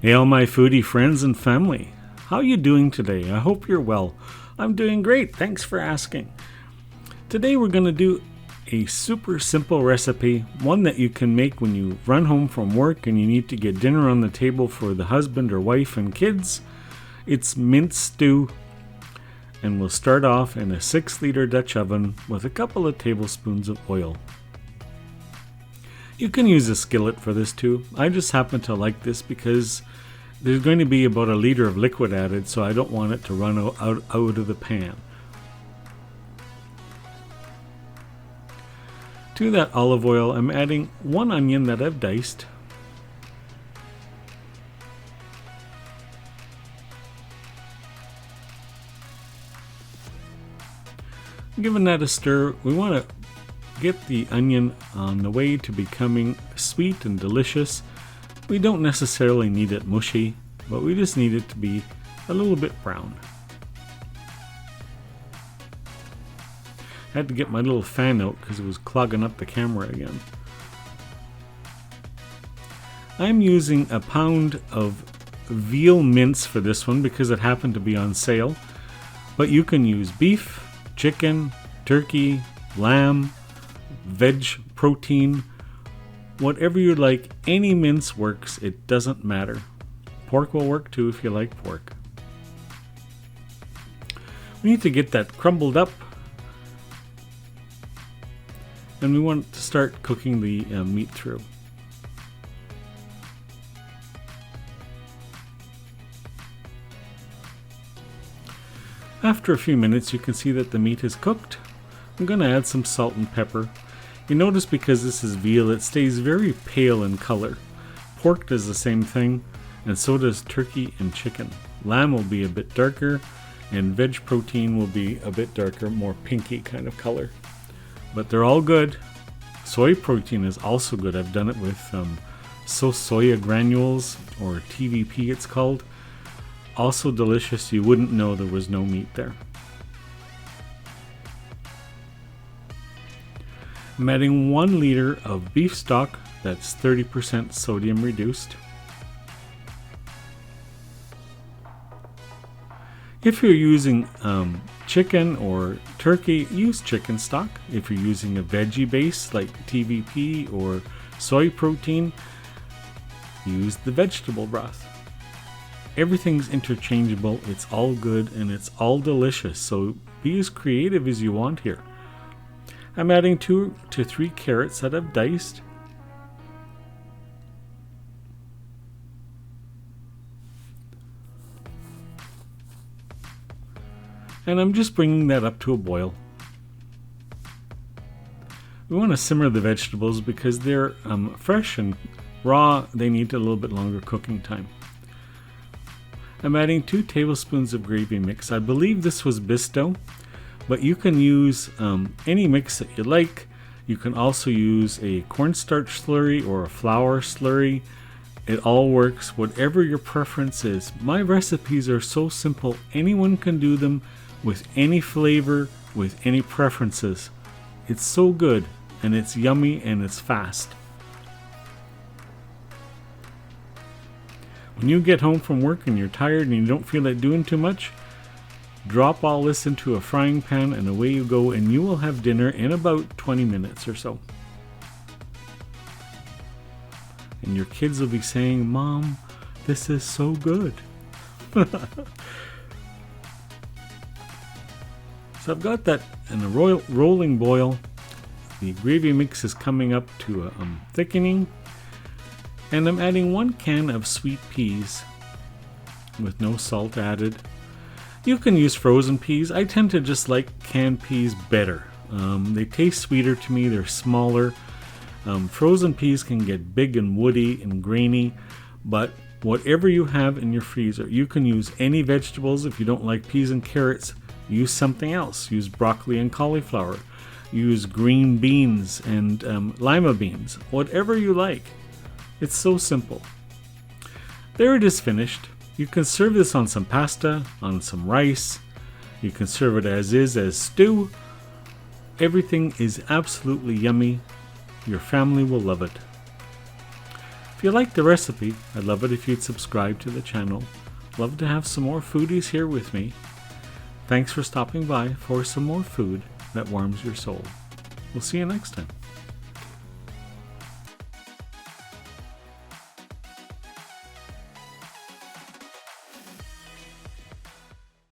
Hey all my foodie friends and family, how you doing today? I hope you're well. I'm doing great, thanks for asking. Today we're going to do a super simple recipe, one that you can make when you run home from work and you need to get dinner on the table for the husband or wife and kids. It's mince stew, and we'll start off in a 6-liter Dutch oven with a couple of tablespoons of oil. You can use a skillet for this too. I just happen to like this because there's going to be about 1 liter of liquid added, so I don't want it to run out of the pan. To that olive oil, I'm adding 1 onion that I've diced. Giving that a stir, we want to get the onion on the way to becoming sweet and delicious. We don't necessarily need it mushy, but we just need it to be a little bit brown. I had to get my little fan out because it was clogging up the camera again. I'm using a pound of veal mince for this one because it happened to be on sale, but you can use beef, chicken, turkey, lamb, veg protein, whatever you like. Any mince works, it doesn't matter. Pork will work too if you like pork. We need to get that crumbled up, and we want to start cooking the meat through. After a few minutes you can see that the meat is cooked. I'm going to add some salt and pepper. You notice because this is veal, it stays very pale in color. Pork does the same thing, and so does turkey and chicken. Lamb will be a bit darker, and veg protein will be a bit darker, more pinky kind of color. But they're all good. Soy protein is also good. I've done it with soya granules, or TVP it's called. Also delicious. You wouldn't know there was no meat there. I'm adding 1 liter of beef stock that's 30% sodium reduced. If you're using chicken or turkey, use chicken stock. If you're using a veggie base like TVP or soy protein, use the vegetable broth. Everything's interchangeable, it's all good, and it's all delicious, so be as creative as you want here. I'm adding 2 to 3 carrots that I've diced. And I'm just bringing that up to a boil. We want to simmer the vegetables because they're fresh and raw. They need a little bit longer cooking time. I'm adding 2 tablespoons of gravy mix. I believe this was Bisto, but you can use any mix that you like. You can also use a cornstarch slurry or a flour slurry. It all works, whatever your preference is. My recipes are so simple, anyone can do them with any flavor, with any preferences. It's so good, and it's yummy, and it's fast. When you get home from work and you're tired and you don't feel like doing too much, drop all this into a frying pan and away you go, and you will have dinner in about 20 minutes or so. And your kids will be saying, "Mom, this is so good." So I've got that in a rolling boil. The gravy mix is coming up to a thickening. And I'm adding 1 can of sweet peas with no salt added. You can use frozen peas. I tend to just like canned peas better. They taste sweeter to me. They're smaller. Frozen peas can get big and woody and grainy, but whatever you have in your freezer, you can use any vegetables. If you don't like peas and carrots, use something else. Use broccoli and cauliflower. Use green beans and lima beans. Whatever you like. It's so simple. There it is finished. You can serve this on some pasta, on some rice. You can serve it as is, as stew. Everything is absolutely yummy. Your family will love it. If you like the recipe, I'd love it if you'd subscribe to the channel. Love to have some more foodies here with me. Thanks for stopping by for some more food that warms your soul. We'll see you next time.